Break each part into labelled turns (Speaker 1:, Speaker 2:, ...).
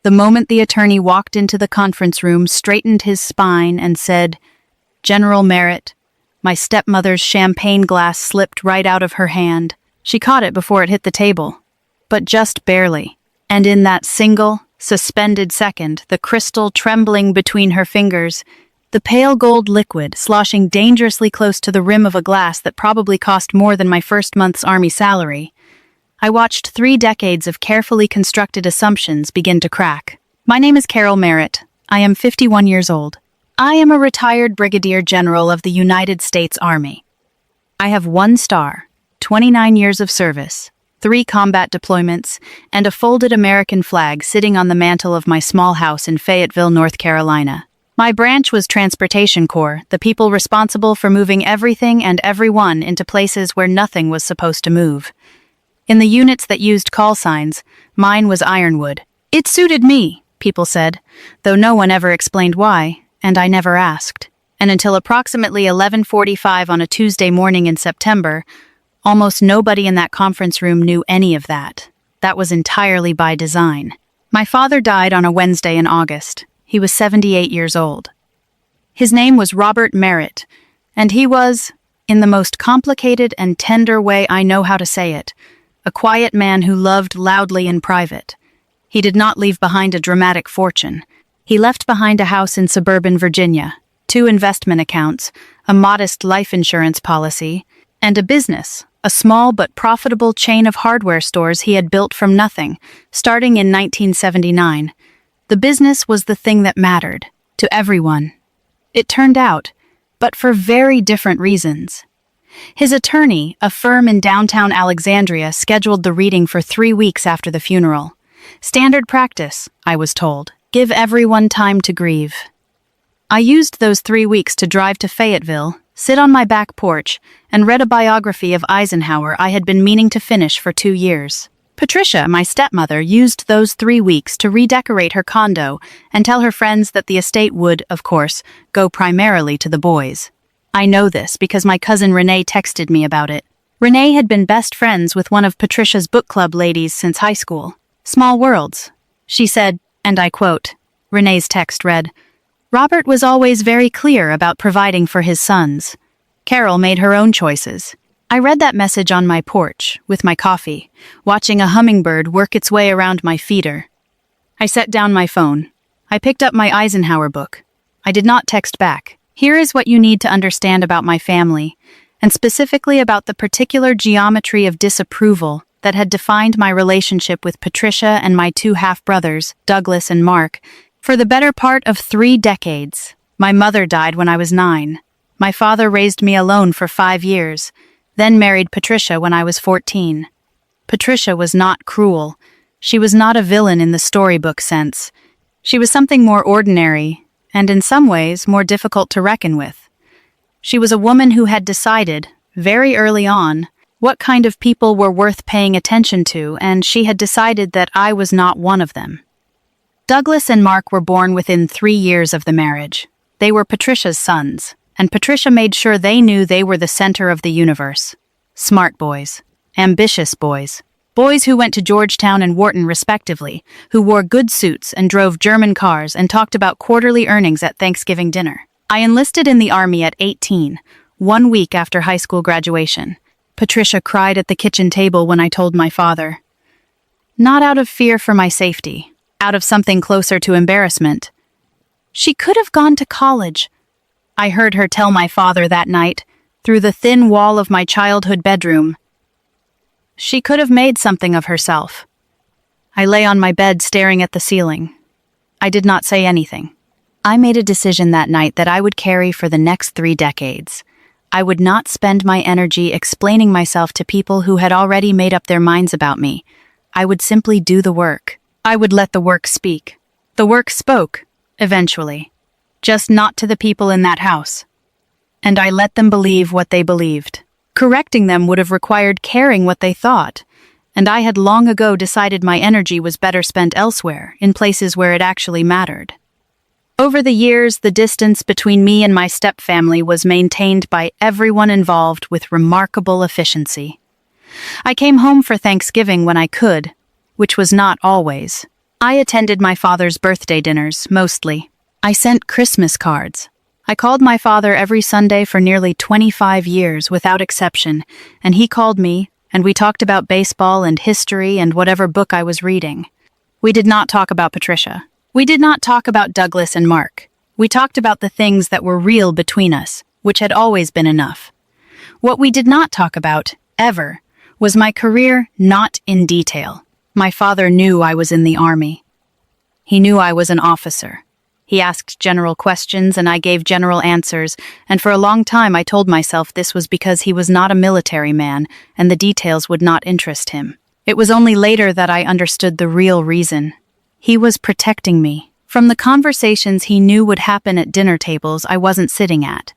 Speaker 1: The moment the attorney walked into the conference room, straightened his spine, and said, "General Merritt," my stepmother's champagne glass slipped right out of her hand. She caught it before it hit the table, but just barely. And in that single, suspended second, the crystal trembling between her fingers, the pale gold liquid sloshing dangerously close to the rim of a glass that probably cost more than my first month's army salary, I watched 3 decades of carefully constructed assumptions begin to crack. My name is Carol Merritt. I am 51 years old. I am a retired brigadier general of the United States Army. I have 1 star, 29 years of service, 3 combat deployments, and a folded American flag sitting on the mantel of my small house in Fayetteville, North Carolina. My branch was Transportation Corps, the people responsible for moving everything and everyone into places where nothing was supposed to move. In the units that used call signs, mine was Ironwood. It suited me, people said, though no one ever explained why, and I never asked. And until approximately 11:45 on a Tuesday morning in September, almost nobody in that conference room knew any of that. That was entirely by design. My father died on a Wednesday in August. He was 78 years old. His name was Robert Merritt, and he was, in the most complicated and tender way I know how to say it, a quiet man who loved loudly in private. He did not leave behind a dramatic fortune. He left behind a house in suburban Virginia, 2 investment accounts, a modest life insurance policy, and a business, a small but profitable chain of hardware stores he had built from nothing, starting in 1979. The business was the thing that mattered, to everyone. It turned out, but for very different reasons. His attorney, a firm in downtown Alexandria, scheduled the reading for 3 weeks after the funeral. Standard practice, I was told. Give everyone time to grieve. I used those 3 weeks to drive to Fayetteville, sit on my back porch, and read a biography of Eisenhower I had been meaning to finish for 2 years. Patricia, my stepmother, used those 3 weeks to redecorate her condo and tell her friends that the estate would, of course, go primarily to the boys. I know this because my cousin Renee texted me about it. Renee had been best friends with one of Patricia's book club ladies since high school. Small worlds. She said, and I quote, Renee's text read, "Robert was always very clear about providing for his sons. Carol made her own choices." I read that message on my porch, with my coffee, watching a hummingbird work its way around my feeder. I set down my phone. I picked up my Eisenhower book. I did not text back. Here is what you need to understand about my family, and specifically about the particular geometry of disapproval that had defined my relationship with Patricia and my 2 half-brothers, Douglas and Mark, for the better part of 3 decades. My mother died when I was 9. My father raised me alone for 5 years, then married Patricia when I was 14. Patricia was not cruel. She was not a villain in the storybook sense. She was something more ordinary, and in some ways more difficult to reckon with. She was a woman who had decided, very early on, what kind of people were worth paying attention to, and she had decided that I was not one of them. Douglas and Mark were born within 3 years of the marriage. They were Patricia's sons, and Patricia made sure they knew they were the center of the universe. Smart boys. Ambitious boys. Boys who went to Georgetown and Wharton respectively, who wore good suits and drove German cars and talked about quarterly earnings at Thanksgiving dinner. I enlisted in the Army at 18, 1 week after high school graduation. Patricia cried at the kitchen table when I told my father. Not out of fear for my safety, out of something closer to embarrassment. She could have gone to college, I heard her tell my father that night, through the thin wall of my childhood bedroom. She could have made something of herself. I lay on my bed staring at the ceiling. I did not say anything. I made a decision that night that I would carry for the next 3 decades. I would not spend my energy explaining myself to people who had already made up their minds about me. I would simply do the work. I would let the work speak. The work spoke, eventually. Just not to the people in that house. And I let them believe what they believed. Correcting them would have required caring what they thought, and I had long ago decided my energy was better spent elsewhere, in places where it actually mattered. Over the years, the distance between me and my stepfamily was maintained by everyone involved with remarkable efficiency. I came home for Thanksgiving when I could, which was not always. I attended my father's birthday dinners, mostly. I sent Christmas cards. I called my father every Sunday for nearly 25 years, without exception, and he called me, and we talked about baseball and history and whatever book I was reading. We did not talk about Patricia. We did not talk about Douglas and Mark. We talked about the things that were real between us, which had always been enough. What we did not talk about, ever, was my career, not in detail. My father knew I was in the army. He knew I was an officer. He asked general questions and I gave general answers, and for a long time I told myself this was because he was not a military man and the details would not interest him. It was only later that I understood the real reason. He was protecting me. From the conversations he knew would happen at dinner tables I wasn't sitting at.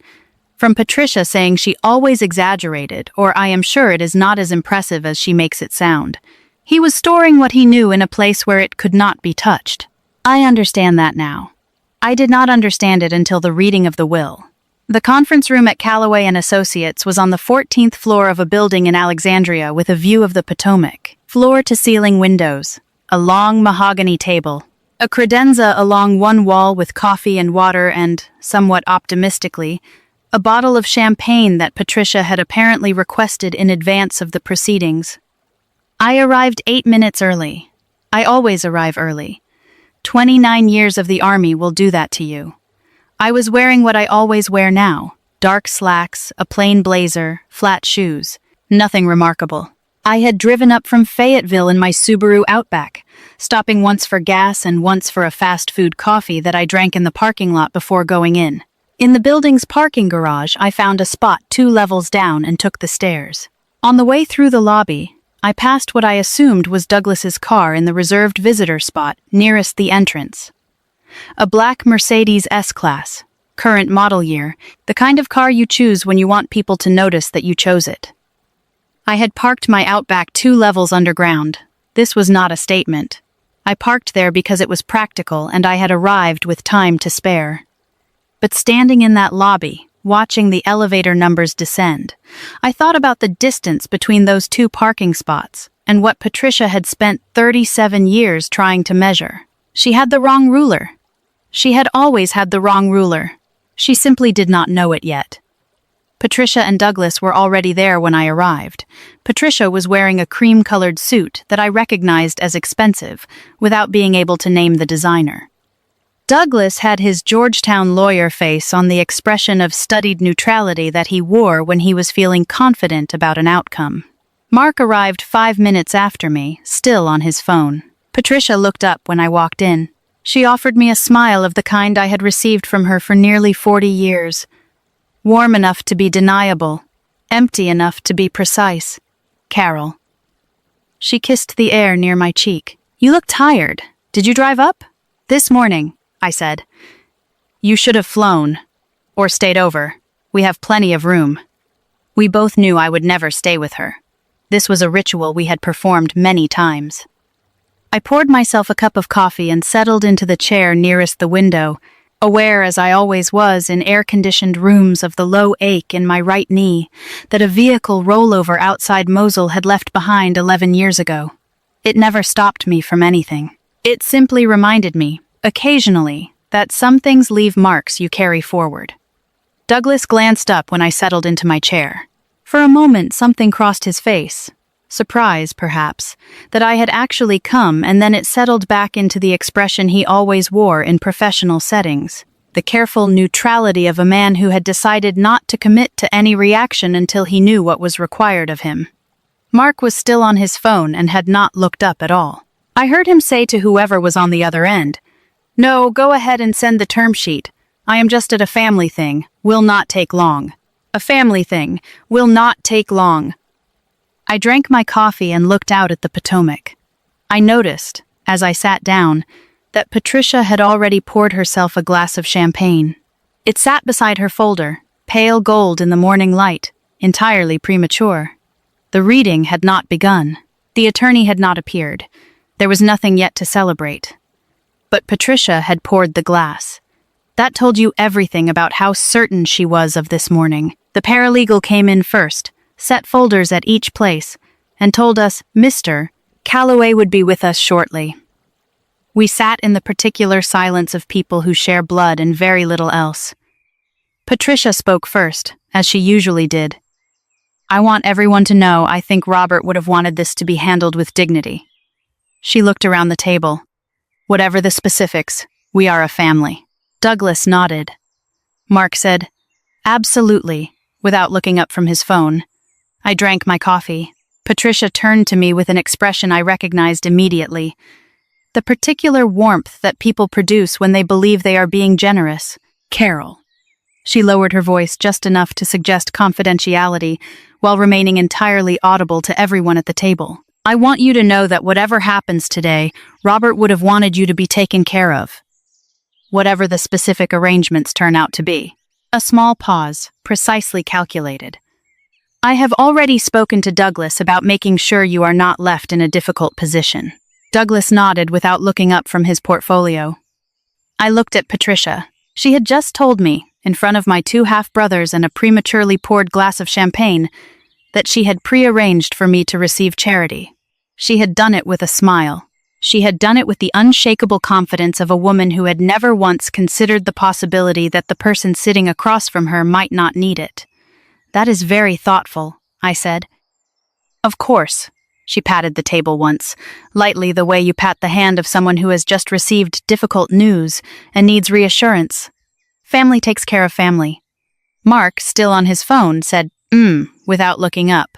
Speaker 1: From Patricia saying she always exaggerated, or I am sure it is not as impressive as she makes it sound. He was storing what he knew in a place where it could not be touched. I understand that now. I did not understand it until the reading of the will. The conference room at Callaway and Associates was on the 14th floor of a building in Alexandria with a view of the Potomac. Floor-to-ceiling windows, a long mahogany table, a credenza along one wall with coffee and water and, somewhat optimistically, a bottle of champagne that Patricia had apparently requested in advance of the proceedings. I arrived 8 minutes early. I always arrive early. 29 years of the army will do that to you. I was wearing what I always wear now, dark slacks, a plain blazer, flat shoes. Nothing remarkable. I had driven up from Fayetteville in my Subaru Outback, stopping once for gas and once for a fast food coffee that I drank in the parking lot before going in. In the building's parking garage, I found a spot 2 levels down and took the stairs. On the way through the lobby, I passed what I assumed was Douglas's car in the reserved visitor spot nearest the entrance. A black Mercedes S-Class, current model year, the kind of car you choose when you want people to notice that you chose it. I had parked my Outback 2 levels underground. This was not a statement. I parked there because it was practical and I had arrived with time to spare. But standing in that lobby, watching the elevator numbers descend, I thought about the distance between those 2 parking spots and what Patricia had spent 37 years trying to measure. She had the wrong ruler. She had always had the wrong ruler. She simply did not know it yet. Patricia and Douglas were already there when I arrived. Patricia was wearing a cream-colored suit that I recognized as expensive, without being able to name the designer. Douglas had his Georgetown lawyer face on the expression of studied neutrality that he wore when he was feeling confident about an outcome. Mark arrived 5 minutes after me, still on his phone. Patricia looked up when I walked in. She offered me a smile of the kind I had received from her for nearly 40 years. Warm enough to be deniable, empty enough to be precise. Carol. She kissed the air near my cheek. You look tired. Did you drive up? This morning, I said. You should have flown. Or stayed over. We have plenty of room. We both knew I would never stay with her. This was a ritual we had performed many times. I poured myself a cup of coffee and settled into the chair nearest the window, aware as I always was in air-conditioned rooms of the low ache in my right knee that a vehicle rollover outside Mosul had left behind 11 years ago. It never stopped me from anything. It simply reminded me, occasionally, that some things leave marks you carry forward. Douglas glanced up when I settled into my chair. For a moment something crossed his face. Surprise, perhaps, that I had actually come, and then it settled back into the expression he always wore in professional settings, the careful neutrality of a man who had decided not to commit to any reaction until he knew what was required of him. Mark was still on his phone and had not looked up at all. I heard him say to whoever was on the other end, "No, go ahead and send the term sheet. I am just at a family thing. Will not take long. A family thing. Will not take long." I drank my coffee and looked out at the Potomac. I noticed, as I sat down, that Patricia had already poured herself a glass of champagne. It sat beside her folder, pale gold in the morning light, entirely premature. The reading had not begun. The attorney had not appeared. There was nothing yet to celebrate. But Patricia had poured the glass. That told you everything about how certain she was of this morning. The paralegal came in first, set folders at each place, and told us, "Mr. Callaway would be with us shortly." We sat in the particular silence of people who share blood and very little else. Patricia spoke first, as she usually did. I want everyone to know I think Robert would have wanted this to be handled with dignity. She looked around the table. Whatever the specifics, we are a family. Douglas nodded. Mark said, absolutely, without looking up from his phone. I drank my coffee. Patricia turned to me with an expression I recognized immediately. The particular warmth that people produce when they believe they are being generous. Carol. She lowered her voice just enough to suggest confidentiality, while remaining entirely audible to everyone at the table. I want you to know that whatever happens today, Robert would have wanted you to be taken care of. Whatever the specific arrangements turn out to be. A small pause, precisely calculated. I have already spoken to Douglas about making sure you are not left in a difficult position. Douglas nodded without looking up from his portfolio. I looked at Patricia. She had just told me, in front of my 2 half-brothers and a prematurely poured glass of champagne, that she had prearranged for me to receive charity. She had done it with a smile. She had done it with the unshakable confidence of a woman who had never once considered the possibility that the person sitting across from her might not need it. That is very thoughtful, I said. Of course, she patted the table once, lightly the way you pat the hand of someone who has just received difficult news and needs reassurance. Family takes care of family. Mark, still on his phone, said, without looking up.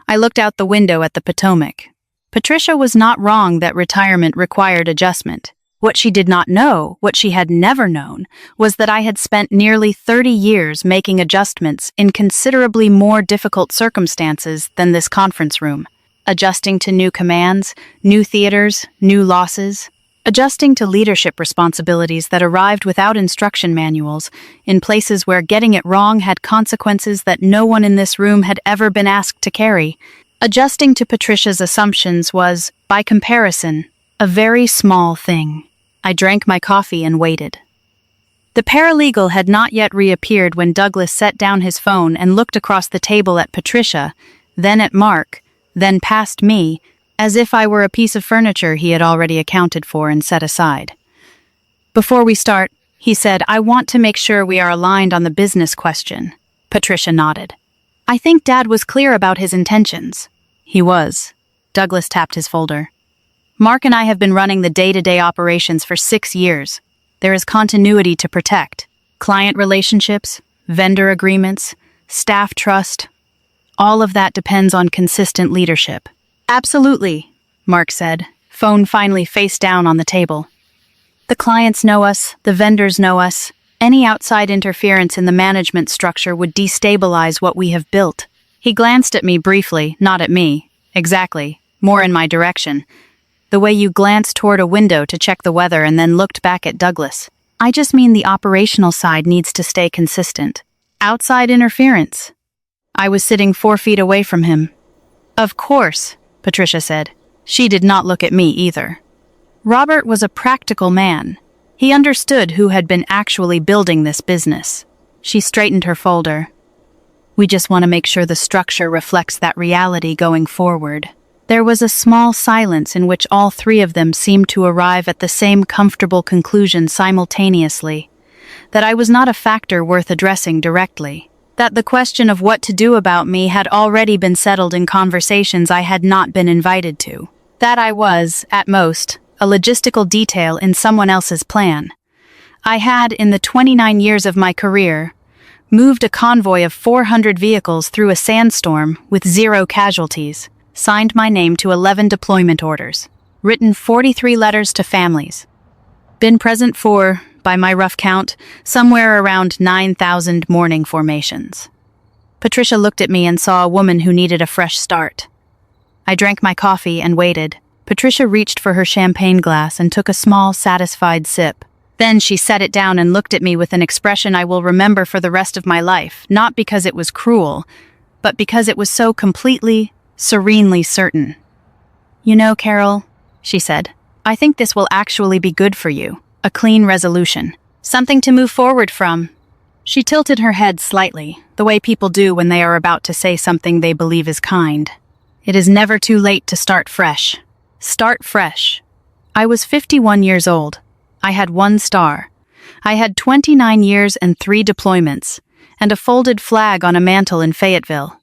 Speaker 1: I looked out the window at the Potomac. Patricia was not wrong that retirement required adjustment. What she did not know, what she had never known, was that I had spent nearly 30 years making adjustments in considerably more difficult circumstances than this conference room. Adjusting to new commands, new theaters, new losses. Adjusting to leadership responsibilities that arrived without instruction manuals, in places where getting it wrong had consequences that no one in this room had ever been asked to carry. Adjusting to Patricia's assumptions was, by comparison, a very small thing. I drank my coffee and waited. The paralegal had not yet reappeared when Douglas set down his phone and looked across the table at Patricia, then at Mark, then past me, as if I were a piece of furniture he had already accounted for and set aside. Before we start, he said, I want to make sure we are aligned on the business question. Patricia nodded. I think Dad was clear about his intentions. He was. Douglas tapped his folder. Mark and I have been running the day-to-day operations for 6 years. There is continuity to protect. Client relationships, vendor agreements, staff trust. All of that depends on consistent leadership. Absolutely, Mark said, phone finally face down on the table. The clients know us, the vendors know us. Any outside interference in the management structure would destabilize what we have built. He glanced at me briefly, not at me. Exactly, more in my direction. The way you glanced toward a window to check the weather and then looked back at Douglas. I just mean the operational side needs to stay consistent. Outside interference. I was sitting 4 feet away from him. Of course, Patricia said. She did not look at me either. Robert was a practical man. He understood who had been actually building this business. She straightened her folder. We just want to make sure the structure reflects that reality going forward. There was a small silence in which all 3 of them seemed to arrive at the same comfortable conclusion simultaneously. That I was not a factor worth addressing directly. That the question of what to do about me had already been settled in conversations I had not been invited to. That I was, at most, a logistical detail in someone else's plan. I had, in the 29 years of my career, moved a convoy of 400 vehicles through a sandstorm with 0 casualties, signed my name to 11 deployment orders, written 43 letters to families, been present for, by my rough count, somewhere around 9,000 mourning formations. Patricia looked at me and saw a woman who needed a fresh start. I drank my coffee and waited. Patricia reached for her champagne glass and took a small, satisfied sip. Then she set it down and looked at me with an expression I will remember for the rest of my life, not because it was cruel, but because it was so completely, serenely certain. You know, Carol, she said, I think this will actually be good for you. A clean resolution. Something to move forward from. She tilted her head slightly, the way people do when they are about to say something they believe is kind. It is never too late to start fresh. Start fresh. I was 51 years old. I had 1 star. I had 29 years and 3 deployments, and a folded flag on a mantle in Fayetteville.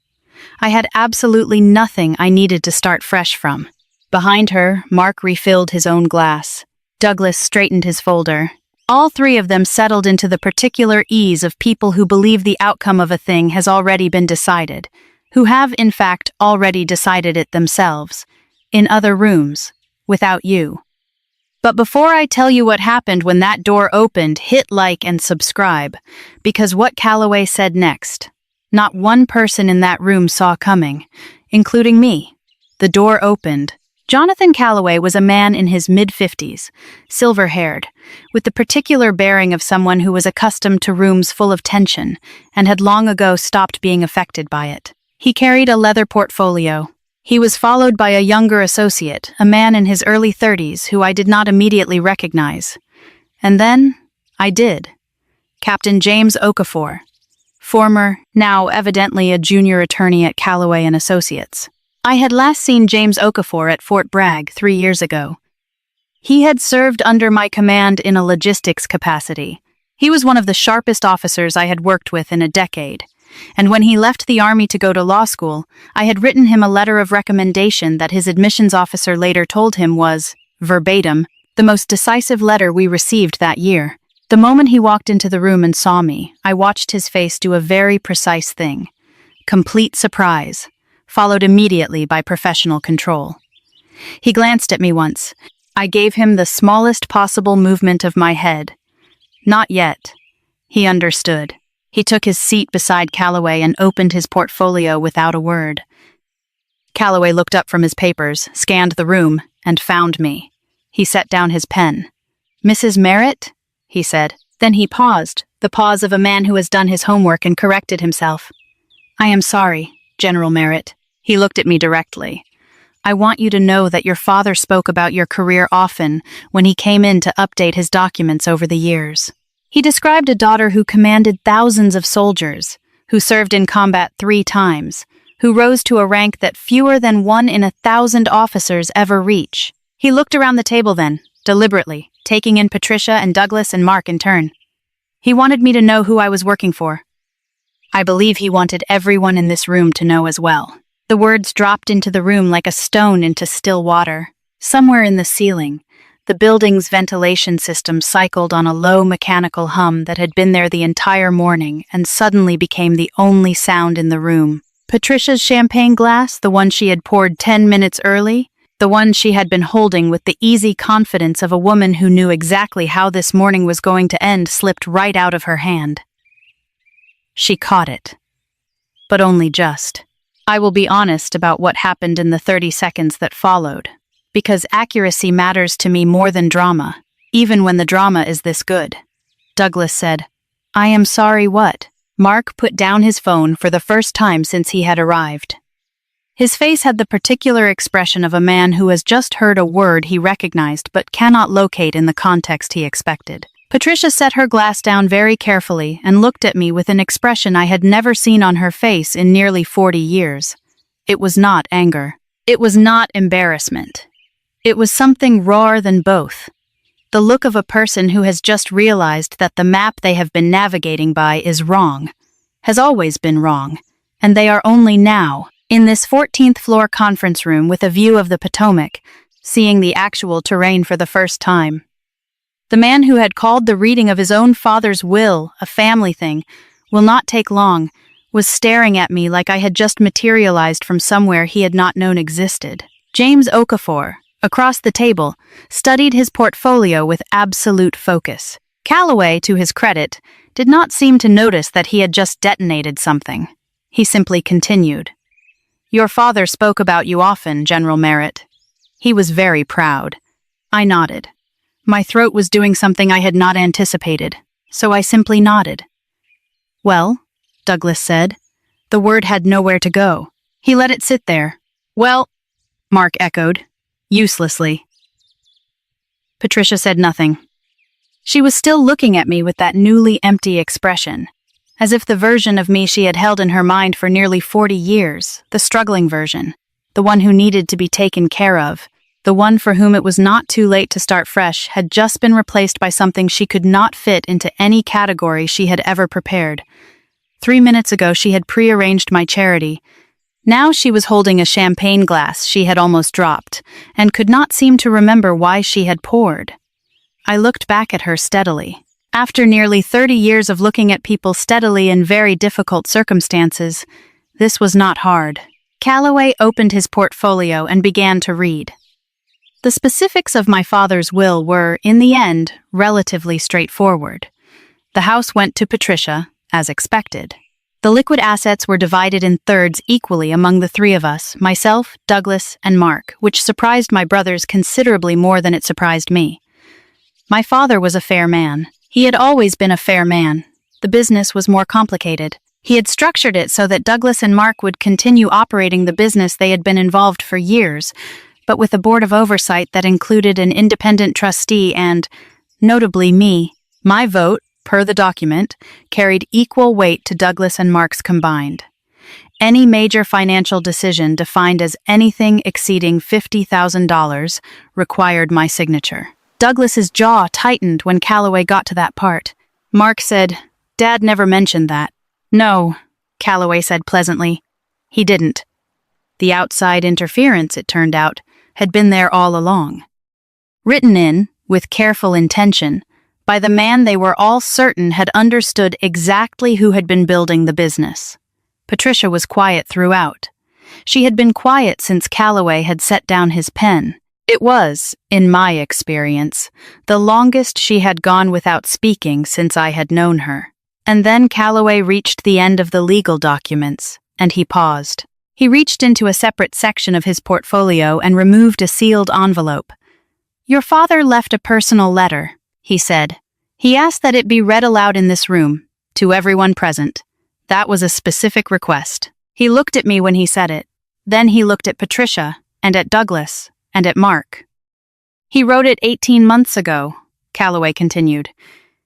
Speaker 1: I had absolutely nothing I needed to start fresh from. Behind her, Mark refilled his own glass. Douglas straightened his folder. All 3 of them settled into the particular ease of people who believe the outcome of a thing has already been decided, who have, in fact, already decided it themselves, in other rooms, without you. But before I tell you what happened when that door opened, hit like and subscribe, because what Calloway said next, not one person in that room saw coming, including me. The door opened. Jonathan Calloway was a man in his mid-50s, silver-haired, with the particular bearing of someone who was accustomed to rooms full of tension and had long ago stopped being affected by it. He carried a leather portfolio. He was followed by a younger associate, a man in his early 30s who I did not immediately recognize. And then, I did. Captain James Okafor, former, now evidently a junior attorney at Calloway and Associates. I had last seen James Okafor at Fort Bragg 3 years ago. He had served under my command in a logistics capacity. He was one of the sharpest officers I had worked with in a decade. And when he left the Army to go to law school, I had written him a letter of recommendation that his admissions officer later told him was, verbatim, the most decisive letter we received that year. The moment he walked into the room and saw me, I watched his face do a very precise thing. Complete surprise, followed immediately by professional control. He glanced at me once. I gave him the smallest possible movement of my head. Not yet. He understood. He took his seat beside Calloway and opened his portfolio without a word. Calloway looked up from his papers, scanned the room, and found me. He set down his pen. "Mrs. Merritt?" he said. Then he paused, the pause of a man who has done his homework and corrected himself. "I am sorry, General Merritt." He looked at me directly. "I want you to know that your father spoke about your career often when he came in to update his documents over the years. He described a daughter who commanded thousands of soldiers, who served in combat 3 times, who rose to a rank that fewer than 1 in 1,000 officers ever reach." He looked around the table then, deliberately, taking in Patricia and Douglas and Mark in turn. He wanted me to know who I was working for. I believe he wanted everyone in this room to know as well. The words dropped into the room like a stone into still water. Somewhere in the ceiling, the building's ventilation system cycled on a low mechanical hum that had been there the entire morning and suddenly became the only sound in the room. Patricia's champagne glass, the one she had poured 10 minutes early, the one she had been holding with the easy confidence of a woman who knew exactly how this morning was going to end, slipped right out of her hand. She caught it. But only just. I will be honest about what happened in the 30 seconds that followed, because accuracy matters to me more than drama, even when the drama is this good. Douglas said, "I am sorry what?" Mark put down his phone for the first time since he had arrived. His face had the particular expression of a man who has just heard a word he recognized but cannot locate in the context he expected. Patricia set her glass down very carefully and looked at me with an expression I had never seen on her face in nearly 40 years. It was not anger. It was not embarrassment. It was something rawer than both. The look of a person who has just realized that the map they have been navigating by is wrong, has always been wrong, and they are only now, in this 14th floor conference room with a view of the Potomac, seeing the actual terrain for the first time. The man who had called the reading of his own father's will a family thing, will not take long, was staring at me like I had just materialized from somewhere he had not known existed. James Okafor, across the table, studied his portfolio with absolute focus. Calloway, to his credit, did not seem to notice that he had just detonated something. He simply continued. "Your father spoke about you often, General Merritt." He was very proud. I nodded. My throat was doing something I had not anticipated, so I simply nodded. "Well," Douglas said. The word had nowhere to go. He let it sit there. "Well," Mark echoed, uselessly. Patricia said nothing. She was still looking at me with that newly empty expression, as if the version of me she had held in her mind for nearly 40 years, the struggling version, the one who needed to be taken care of, The one for whom it was not too late to start fresh had just been replaced by something she could not fit into any category she had ever prepared. 3 minutes ago she had prearranged my charity. Now she was holding a champagne glass she had almost dropped, and could not seem to remember why she had poured. I looked back at her steadily. After nearly 30 years of looking at people steadily in very difficult circumstances, this was not hard. Calloway opened his portfolio and began to read. The specifics of my father's will were, in the end, relatively straightforward. The house went to Patricia, as expected. The liquid assets were divided in thirds equally among the three of us, myself, Douglas, and Mark, which surprised my brothers considerably more than it surprised me. My father was a fair man. He had always been a fair man. The business was more complicated. He had structured it so that Douglas and Mark would continue operating the business they had been involved for years, but with a board of oversight that included an independent trustee and, notably me. My vote, per the document, carried equal weight to Douglas and Mark's combined. Any major financial decision defined as anything exceeding $50,000 required my signature. Douglas's jaw tightened when Calloway got to that part. Mark said, "Dad never mentioned that." "No," Calloway said pleasantly. "He didn't." The outside interference, it turned out, had been there all along. Written in, with careful intention, by the man they were all certain had understood exactly who had been building the business. Patricia was quiet throughout. She had been quiet since Calloway had set down his pen. It was, in my experience, the longest she had gone without speaking since I had known her. And then Calloway reached the end of the legal documents, and he paused. He reached into a separate section of his portfolio and removed a sealed envelope. "Your father left a personal letter," he said. "He asked that it be read aloud in this room, to everyone present. That was a specific request." He looked at me when he said it. Then he looked at Patricia, and at Douglas, and at Mark. "He wrote it 18 months ago," Calloway continued.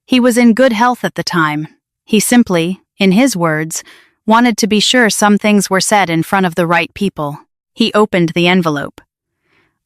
Speaker 1: "He was in good health at the time. He simply, in his words, wanted to be sure some things were said in front of the right people." He opened the envelope.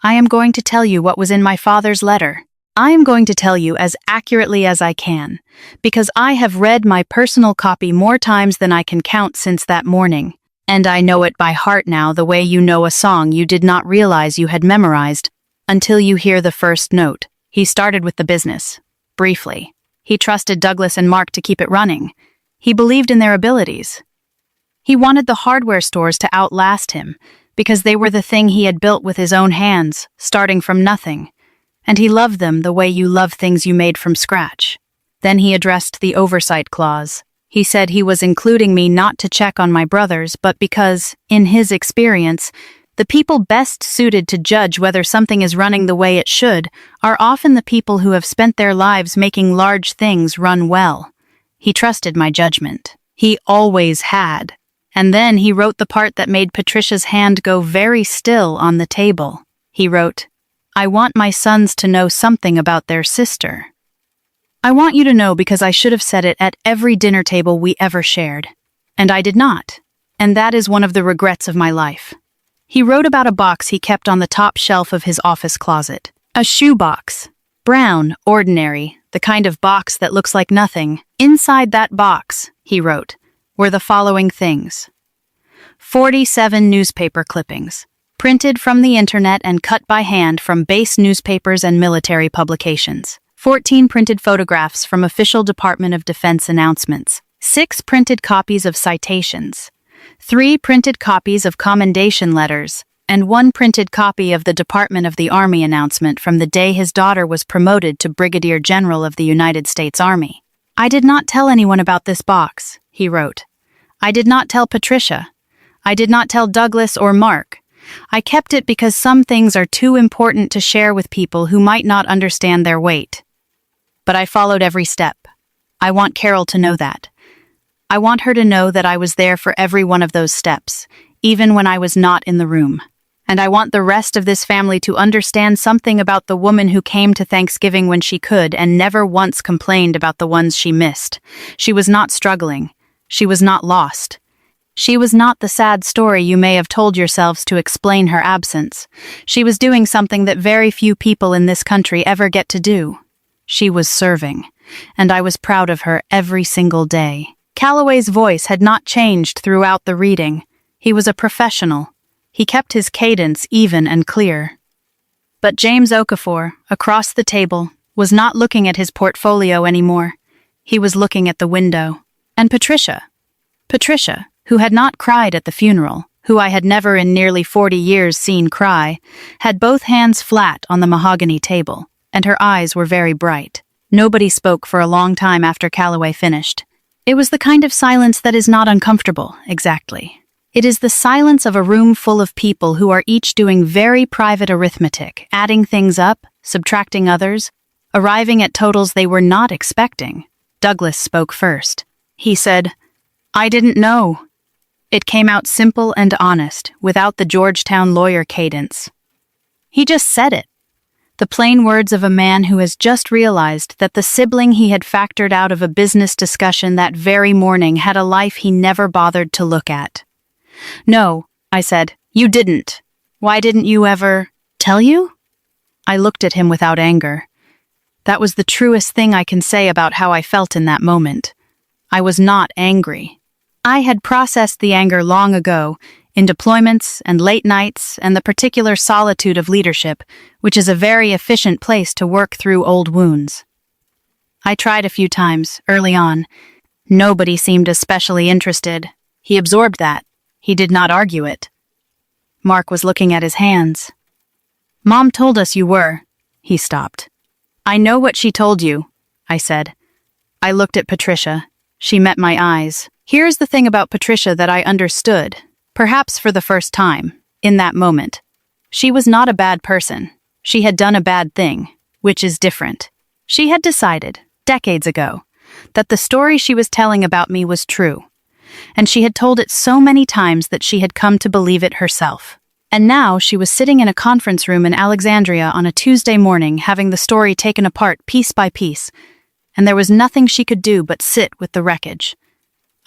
Speaker 1: "I am going to tell you what was in my father's letter. I am going to tell you as accurately as I can, because I have read my personal copy more times than I can count since that morning, and I know it by heart now the way you know a song you did not realize you had memorized until you hear the first note." He started with the business, briefly. He trusted Douglas and Mark to keep it running. He believed in their abilities. He wanted the hardware stores to outlast him, because they were the thing he had built with his own hands, starting from nothing. And he loved them the way you love things you made from scratch. Then he addressed the oversight clause. He said he was including me not to check on my brothers, but because, in his experience, the people best suited to judge whether something is running the way it should are often the people who have spent their lives making large things run well. He trusted my judgment. He always had. And then he wrote the part that made Patricia's hand go very still on the table. He wrote, "I want my sons to know something about their sister. I want you to know because I should have said it at every dinner table we ever shared. And I did not. And that is one of the regrets of my life." He wrote about a box he kept on the top shelf of his office closet. A shoe box. Brown, ordinary, the kind of box that looks like nothing. Inside that box, he wrote, were the following things. 47 newspaper clippings, printed from the internet and cut by hand from base newspapers and military publications. 14 printed photographs from official Department of Defense announcements. 6 printed copies of citations. 3 printed copies of commendation letters, and 1 printed copy of the Department of the Army announcement from the day his daughter was promoted to Brigadier General of the United States Army. "I did not tell anyone about this box," he wrote. "I did not tell Patricia. I did not tell Douglas or Mark. I kept it because some things are too important to share with people who might not understand their weight. But I followed every step. I want Carol to know that. I want her to know that I was there for every one of those steps, even when I was not in the room. And I want the rest of this family to understand something about the woman who came to Thanksgiving when she could and never once complained about the ones she missed. She was not struggling. She was not lost. She was not the sad story you may have told yourselves to explain her absence. She was doing something that very few people in this country ever get to do. She was serving, and I was proud of her every single day. Calloway's voice had not changed throughout the reading. He was a professional. He kept his cadence even and clear. But James Okafor, across the table, was not looking at his portfolio anymore. He was looking at the window. And Patricia, who had not cried at the funeral, who I had never in nearly 40 years seen cry, had both hands flat on the mahogany table, and her eyes were very bright. Nobody spoke for a long time after Calloway finished. It was the kind of silence that is not uncomfortable, exactly. It is the silence of a room full of people who are each doing very private arithmetic, adding things up, subtracting others, arriving at totals they were not expecting. Douglas spoke first. He said, "I didn't know." It came out simple and honest, without the Georgetown lawyer cadence. He just said it. The plain words of a man who has just realized that the sibling he had factored out of a business discussion that very morning had a life he never bothered to look at. "No," I said, "you didn't. Why didn't you ever tell you?" I looked at him without anger. That was the truest thing I can say about how I felt in that moment. I was not angry. I had processed the anger long ago, in deployments and late nights and the particular solitude of leadership, which is a very efficient place to work through old wounds. I tried a few times, early on. Nobody seemed especially interested. He absorbed that. He did not argue it. Mark was looking at his hands. "Mom told us you were." He stopped. "I know what she told you," I said. I looked at Patricia. She met my eyes. Here's the thing about Patricia that I understood, perhaps for the first time, in that moment. She was not a bad person. She had done a bad thing, which is different. She had decided, decades ago, that the story she was telling about me was true, and she had told it so many times that she had come to believe it herself. And now she was sitting in a conference room in Alexandria on a Tuesday morning having the story taken apart piece by piece, and there was nothing she could do but sit with the wreckage.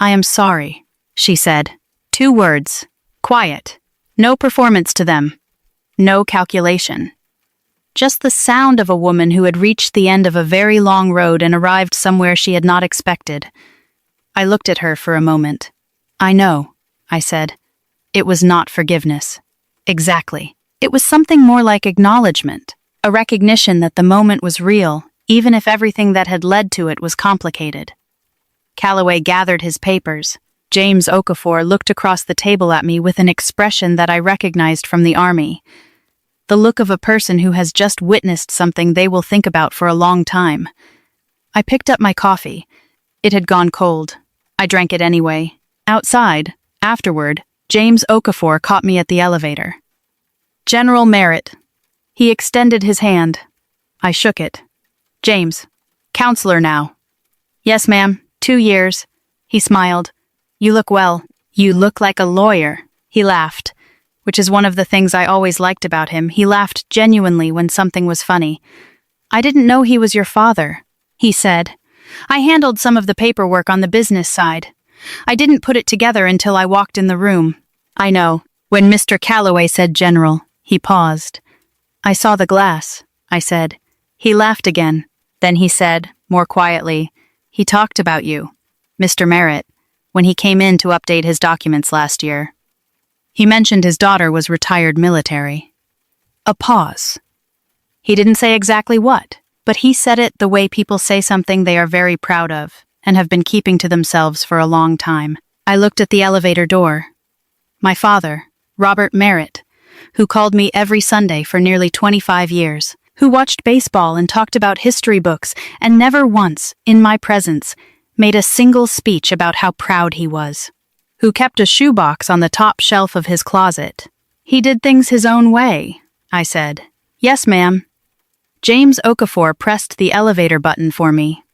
Speaker 1: "I am sorry," she said. 2 words. Quiet. No performance to them. No calculation. Just the sound of a woman who had reached the end of a very long road and arrived somewhere she had not expected. I looked at her for a moment. "I know," I said. It was not forgiveness. Exactly. It was something more like acknowledgement, a recognition that the moment was real, even if everything that had led to it was complicated. Calloway gathered his papers. James Okafor looked across the table at me with an expression that I recognized from the army. The look of a person who has just witnessed something they will think about for a long time. I picked up my coffee. It had gone cold. I drank it anyway. Outside, afterward, James Okafor caught me at the elevator. "General Merritt." He extended his hand. I shook it. "James, counselor now." "Yes, ma'am, 2 years." He smiled. "You look well. You look like a lawyer." He laughed, which is one of the things I always liked about him. He laughed genuinely when something was funny. "I didn't know he was your father," he said. "I handled some of the paperwork on the business side. I didn't put it together until I walked in the room." "I know. When Mr. Calloway said general," he paused. "I saw the glass," I said. He laughed again. Then he said, more quietly, "He talked about you, Mr. Merritt, when he came in to update his documents last year. He mentioned his daughter was retired military." A pause. He didn't say exactly what, but he said it the way people say something they are very proud of and have been keeping to themselves for a long time. I looked at the elevator door. My father, Robert Merritt, who called me every Sunday for nearly 25 years, who watched baseball and talked about history books and never once, in my presence, made a single speech about how proud he was, who kept a shoebox on the top shelf of his closet. "He did things his own way," I said. "Yes, ma'am." James Okafor pressed the elevator button for me.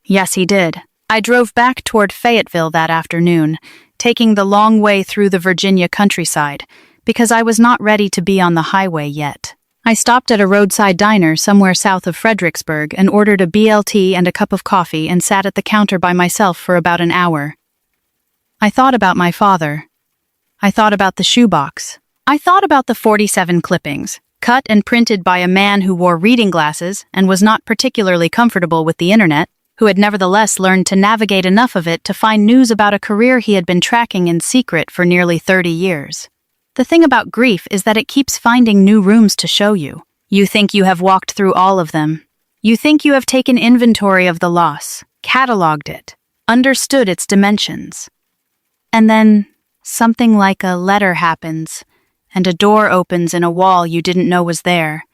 Speaker 1: Yes, he did. I drove back toward Fayetteville that afternoon, taking the long way through the Virginia countryside, because I was not ready to be on the highway yet. I stopped at a roadside diner somewhere south of Fredericksburg and ordered a BLT and a cup of coffee and sat at the counter by myself for about an hour. I thought about my father. I thought about the shoebox. I thought about the 47 clippings, cut and printed by a man who wore reading glasses and was not particularly comfortable with the internet, who had nevertheless learned to navigate enough of it to find news about a career he had been tracking in secret for nearly 30 years. The thing about grief is that it keeps finding new rooms to show you. You think you have walked through all of them. You think you have taken inventory of the loss, cataloged it, understood its dimensions. And then something like a letter happens, and a door opens in a wall you didn't know was there,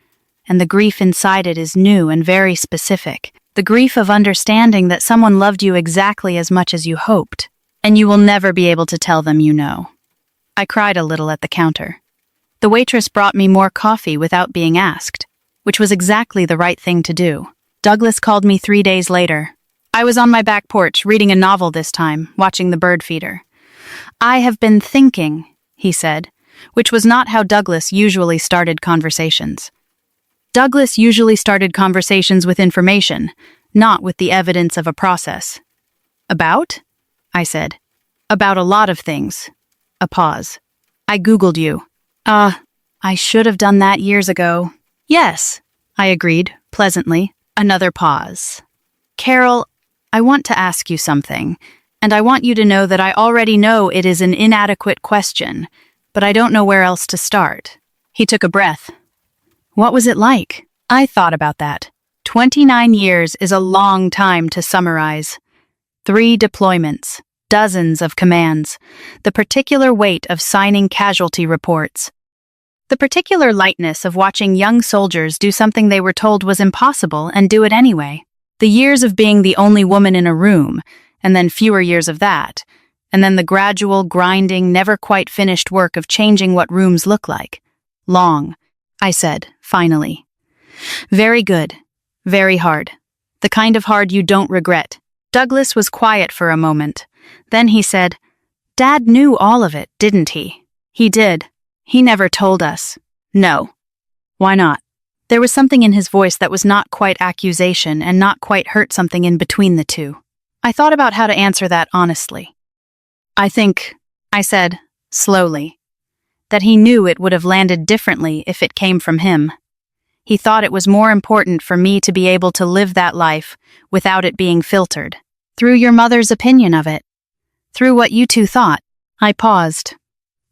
Speaker 1: and the grief inside it is new and very specific. The grief of understanding that someone loved you exactly as much as you hoped, and you will never be able to tell them you know. I cried a little at the counter. The waitress brought me more coffee without being asked, which was exactly the right thing to do. Douglas called me 3 days later. I was on my back porch, reading a novel this time, watching the bird feeder. "I have been thinking," he said, which was not how Douglas usually started conversations. Douglas usually started conversations with information, not with the evidence of a process. "About?" I said. "About a lot of things." A pause. "I Googled you." I should have done that years ago." "Yes," I agreed, pleasantly. Another pause. "Carol, I want to ask you something, and I want you to know that I already know it is an inadequate question, but I don't know where else to start." He took a breath. "What was it like?" I thought about that. 29 years is a long time to summarize. 3 deployments, dozens of commands, the particular weight of signing casualty reports, the particular lightness of watching young soldiers do something they were told was impossible and do it anyway, the years of being the only woman in a room, and then fewer years of that, and then the gradual, grinding, never quite finished work of changing what rooms look like. Long, I said, finally. "Very good. Very hard. The kind of hard you don't regret." Douglas was quiet for a moment. Then he said, "Dad knew all of it, didn't he?" "He did. He never told us." "No." "Why not?" There was something in his voice that was not quite accusation and not quite hurt, something in between the two. I thought about how to answer that honestly. "I think," I said, slowly, "that he knew it would have landed differently if it came from him. He thought it was more important for me to be able to live that life without it being filtered. Through your mother's opinion of it. Through what you two thought." I paused.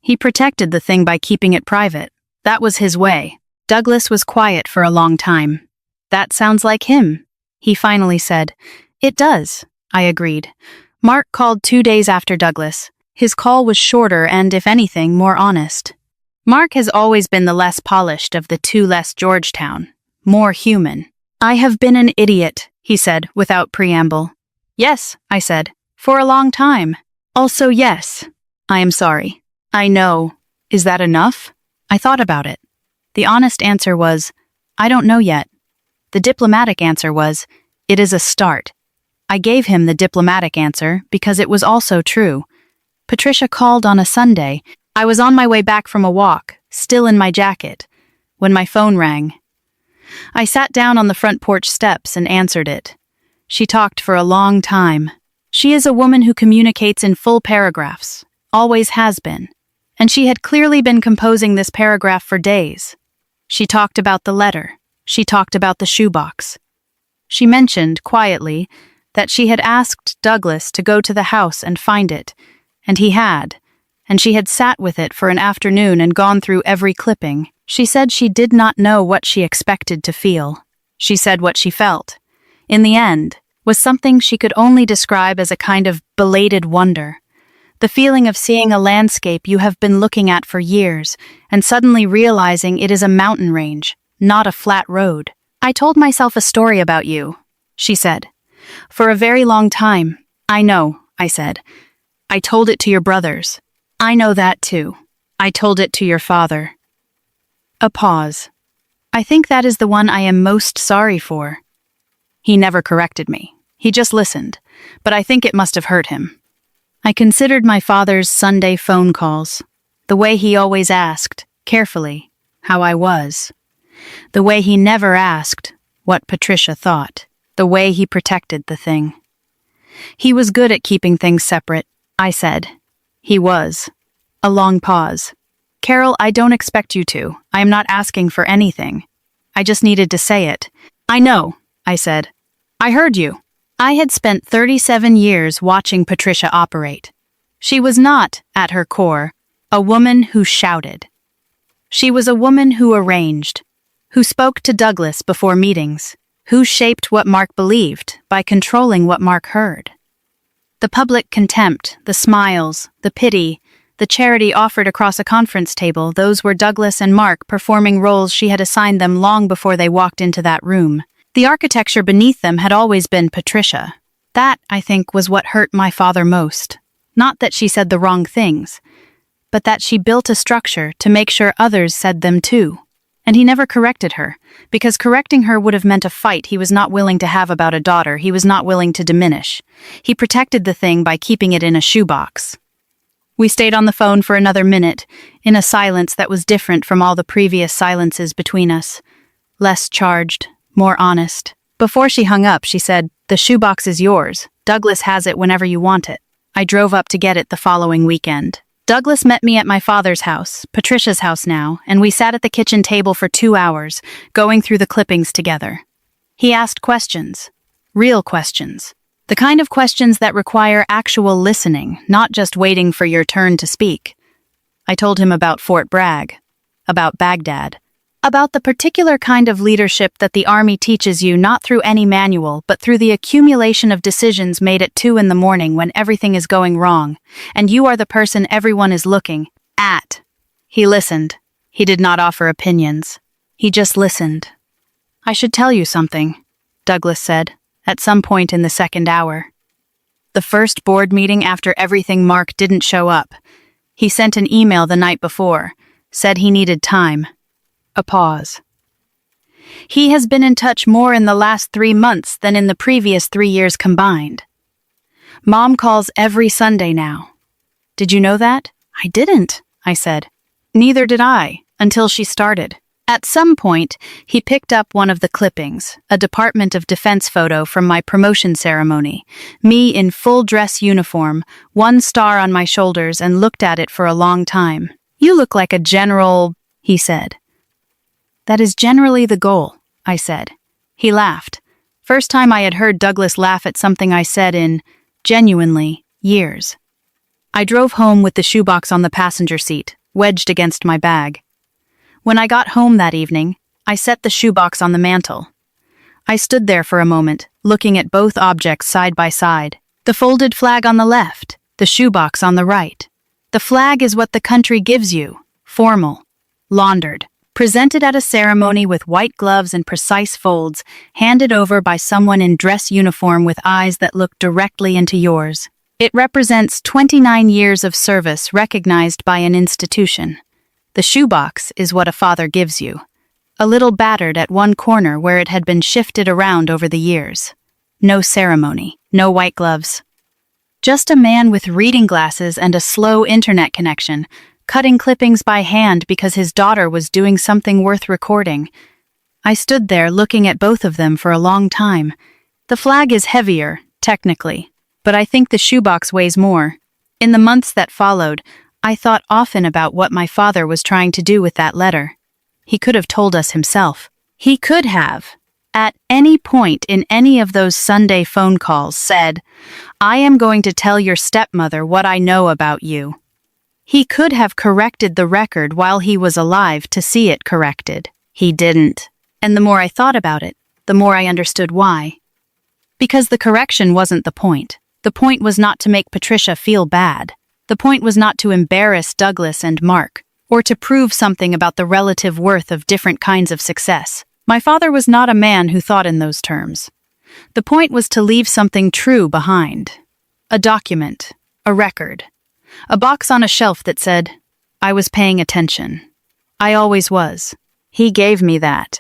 Speaker 1: He protected the thing by keeping it private. That was his way. Douglas was quiet for a long time. "That sounds like him," he finally said. "It does," I agreed. Mark called 2 days after Douglas. His call was shorter and, if anything, more honest. Mark has always been the less polished of the two, less Georgetown, more human. "I have been an idiot," he said, without preamble. "Yes," I said, "for a long time." "Also yes, I am sorry." "I know. Is that enough?" I thought about it. The honest answer was, "I don't know yet." The diplomatic answer was, "It is a start." I gave him the diplomatic answer because it was also true. Patricia called on a Sunday. I was on my way back from a walk, still in my jacket, when my phone rang. I sat down on the front porch steps and answered it. She talked for a long time. She is a woman who communicates in full paragraphs, always has been, and she had clearly been composing this paragraph for days. She talked about the letter. She talked about the shoebox. She mentioned, quietly, that she had asked Douglas to go to the house and find it, and he had, and she had sat with it for an afternoon and gone through every clipping. She said she did not know what she expected to feel. She said what she felt, in the end, was something she could only describe as a kind of belated wonder. The feeling of seeing a landscape you have been looking at for years and suddenly realizing it is a mountain range, not a flat road. "I told myself a story about you," she said. "For a very long time." "I know," I said. "I told it to your brothers." "I know that too. I told it to your father." A pause. "I think that is the one I am most sorry for." He never corrected me. He just listened, but I think it must have hurt him. I considered my father's Sunday phone calls, the way he always asked, carefully, how I was. The way he never asked what Patricia thought. The way he protected the thing. He was good at keeping things separate, I said, He was. A long pause. Carol, I don't expect you to. I am not asking for anything. I just needed to say it. I know, I said. I heard you. I had spent 37 years watching Patricia operate. She was not, at her core, a woman who shouted. She was a woman who arranged, who spoke to Douglas before meetings, who shaped what Mark believed by controlling what Mark heard. The public contempt, the smiles, the pity, the charity offered across a conference table, those were Douglas and Mark performing roles she had assigned them long before they walked into that room. The architecture beneath them had always been Patricia. That, I think, was what hurt my father most. Not that she said the wrong things, but that she built a structure to make sure others said them too. And he never corrected her, because correcting her would have meant a fight he was not willing to have about a daughter he was not willing to diminish. He protected the thing by keeping it in a shoebox. We stayed on the phone for another minute, in a silence that was different from all the previous silences between us. Less charged, more honest. Before she hung up, she said, "The shoebox is yours. Douglas has it whenever you want it." I drove up to get it the following weekend. Douglas met me at my father's house, Patricia's house now, and we sat at the kitchen table for 2 hours, going through the clippings together. He asked questions. Real questions. The kind of questions that require actual listening, not just waiting for your turn to speak. I told him about Fort Bragg, about Baghdad, about the particular kind of leadership that the Army teaches you not through any manual, but through the accumulation of decisions made at 2 a.m. when everything is going wrong, and you are the person everyone is looking at. He listened. He did not offer opinions. He just listened. "I should tell you something," Douglas said, at some point in the second hour. The first board meeting after everything, Mark didn't show up. He sent an email the night before, said he needed time. A pause. He has been in touch more in the last 3 months than in the previous 3 years combined. Mom calls every Sunday now. Did you know that? I didn't, I said. Neither did I, until she started. At some point, he picked up one of the clippings, a Department of Defense photo from my promotion ceremony, me in full dress uniform, 1 star on my shoulders, and looked at it for a long time. "You look like a general," he said. "That is generally the goal," I said. He laughed. First time I had heard Douglas laugh at something I said in, genuinely, years. I drove home with the shoebox on the passenger seat, wedged against my bag. When I got home that evening, I set the shoebox on the mantel. I stood there for a moment, looking at both objects side by side. The folded flag on the left, the shoebox on the right. The flag is what the country gives you, formal, laundered, presented at a ceremony with white gloves and precise folds, handed over by someone in dress uniform with eyes that look directly into yours. It represents 29 years of service recognized by an institution. The shoebox is what a father gives you, a little battered at one corner where it had been shifted around over the years. No ceremony, no white gloves. Just a man with reading glasses and a slow internet connection, cutting clippings by hand because his daughter was doing something worth recording. I stood there looking at both of them for a long time. The flag is heavier, technically, but I think the shoebox weighs more. In the months that followed, I thought often about what my father was trying to do with that letter. He could have told us himself. He could have, at any point in any of those Sunday phone calls, said, "I am going to tell your stepmother what I know about you." He could have corrected the record while he was alive to see it corrected. He didn't. And the more I thought about it, the more I understood why. Because the correction wasn't the point. The point was not to make Patricia feel bad. The point was not to embarrass Douglas and Mark, or to prove something about the relative worth of different kinds of success. My father was not a man who thought in those terms. The point was to leave something true behind. A document, a record. A box on a shelf that said, "I was paying attention. I always was." He gave me that,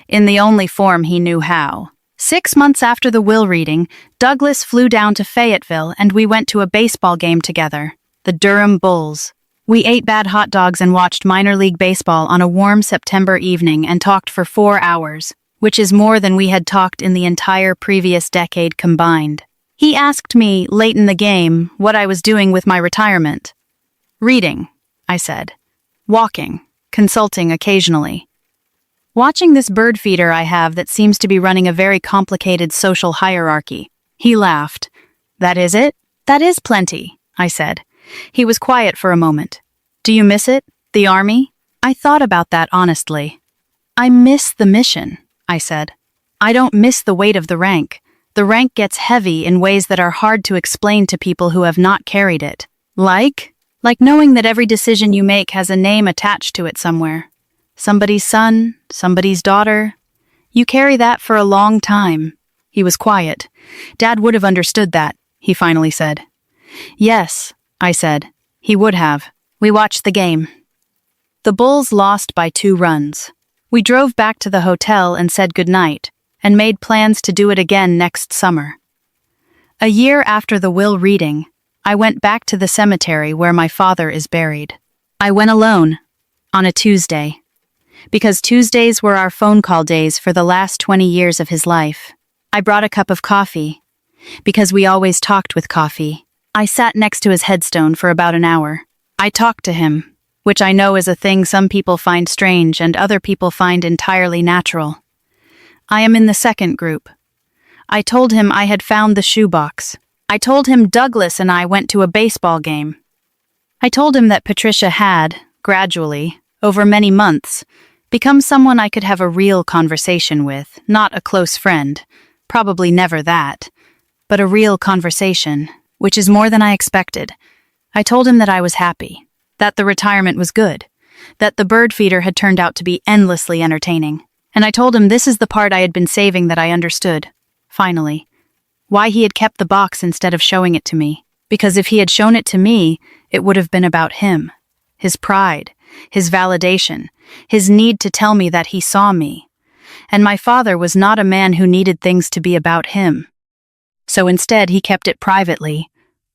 Speaker 1: in the only form he knew how. 6 months after the will reading, Douglas flew down to Fayetteville and we went to a baseball game together, the Durham Bulls. We ate bad hot dogs and watched minor league baseball on a warm September evening and talked for 4 hours, which is more than we had talked in the entire previous decade combined. He asked me, late in the game, what I was doing with my retirement. Reading, I said. Walking, consulting occasionally. Watching this bird feeder I have that seems to be running a very complicated social hierarchy. He laughed. That is it? That is plenty, I said. He was quiet for a moment. Do you miss it? The army? I thought about that honestly. I miss the mission, I said. I don't miss the weight of the rank. The rank gets heavy in ways that are hard to explain to people who have not carried it. Like knowing that every decision you make has a name attached to it somewhere. Somebody's son, somebody's daughter. You carry that for a long time. He was quiet. Dad would have understood that, he finally said. Yes, I said. He would have. We watched the game. The Bulls lost by 2 runs. We drove back to the hotel and said goodnight, and made plans to do it again next summer. A year after the will reading, I went back to the cemetery where my father is buried. I went alone, on a Tuesday, because Tuesdays were our phone call days for the last 20 years of his life. I brought a cup of coffee, because we always talked with coffee. I sat next to his headstone for about an hour. I talked to him, which I know is a thing some people find strange and other people find entirely natural. I am in the second group. I told him I had found the shoebox. I told him Douglas and I went to a baseball game. I told him that Patricia had, gradually, over many months, become someone I could have a real conversation with, not a close friend, probably never that, but a real conversation, which is more than I expected. I told him that I was happy, that the retirement was good, that the bird feeder had turned out to be endlessly entertaining, and I told him this is the part I had been saving that I understood, finally. Why he had kept the box instead of showing it to me, because if he had shown it to me, it would have been about him, his pride, his validation, his need to tell me that he saw me. And my father was not a man who needed things to be about him. So instead he kept it privately,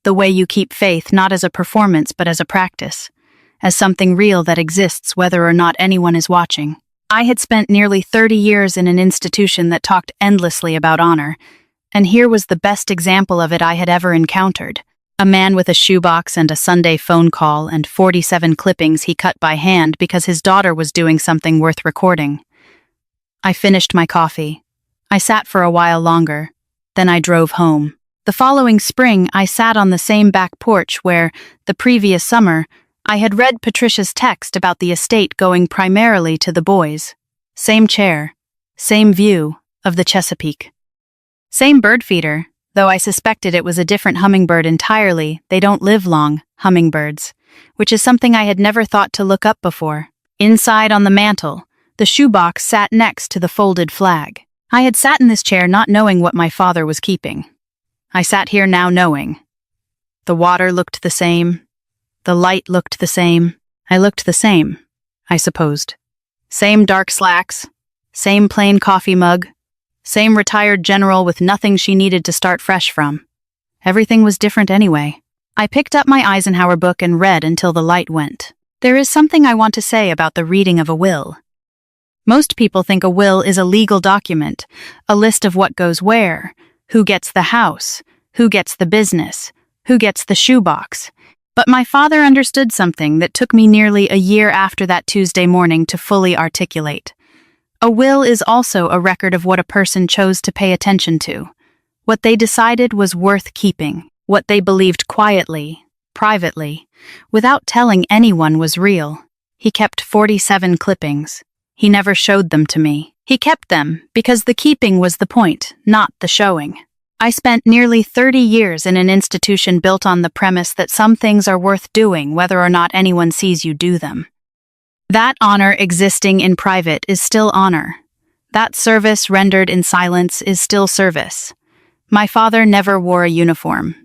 Speaker 1: the way you keep faith not as a performance but as a practice, as something real that exists whether or not anyone is watching. I had spent nearly 30 years in an institution that talked endlessly about honor, and here was the best example of it I had ever encountered. A man with a shoebox and a Sunday phone call and 47 clippings he cut by hand because his daughter was doing something worth recording. I finished my coffee. I sat for a while longer. Then I drove home. The following spring, I sat on the same back porch where, the previous summer, I had read Patricia's text about the estate going primarily to the boys. Same chair, same view of the Chesapeake. Same bird feeder, though I suspected it was a different hummingbird entirely. They don't live long, hummingbirds, which is something I had never thought to look up before. Inside on the mantel, the shoebox sat next to the folded flag. I had sat in this chair not knowing what my father was keeping. I sat here now knowing. The water looked the same. The light looked the same. I looked the same, I supposed. Same dark slacks, same plain coffee mug, same retired general with nothing she needed to start fresh from. Everything was different anyway. I picked up my Eisenhower book and read until the light went. There is something I want to say about the reading of a will. Most people think a will is a legal document, a list of what goes where, who gets the house, who gets the business, who gets the shoebox. But my father understood something that took me nearly a year after that Tuesday morning to fully articulate. A will is also a record of what a person chose to pay attention to, what they decided was worth keeping, what they believed quietly, privately, without telling anyone was real. He kept 47 clippings. He never showed them to me. He kept them because the keeping was the point, not the showing. I spent nearly 30 years in an institution built on the premise that some things are worth doing whether or not anyone sees you do them. That honor existing in private is still honor. That service rendered in silence is still service. My father never wore a uniform.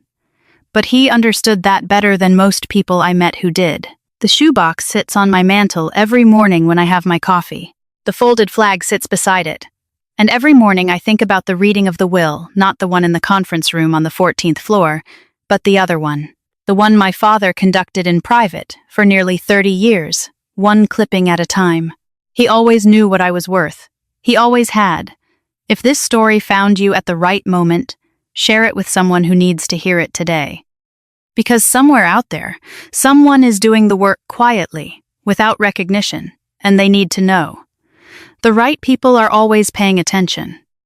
Speaker 1: But he understood that better than most people I met who did. The shoebox sits on my mantel every morning when I have my coffee. The folded flag sits beside it. And every morning I think about the reading of the will, not the one in the conference room on the 14th floor, but the other one. The one my father conducted in private for nearly 30 years. One clipping at a time. He always knew what I was worth. He always had. If this story found you at the right moment, share it with someone who needs to hear it today. Because somewhere out there, someone is doing the work quietly, without recognition, and they need to know. The right people are always paying attention,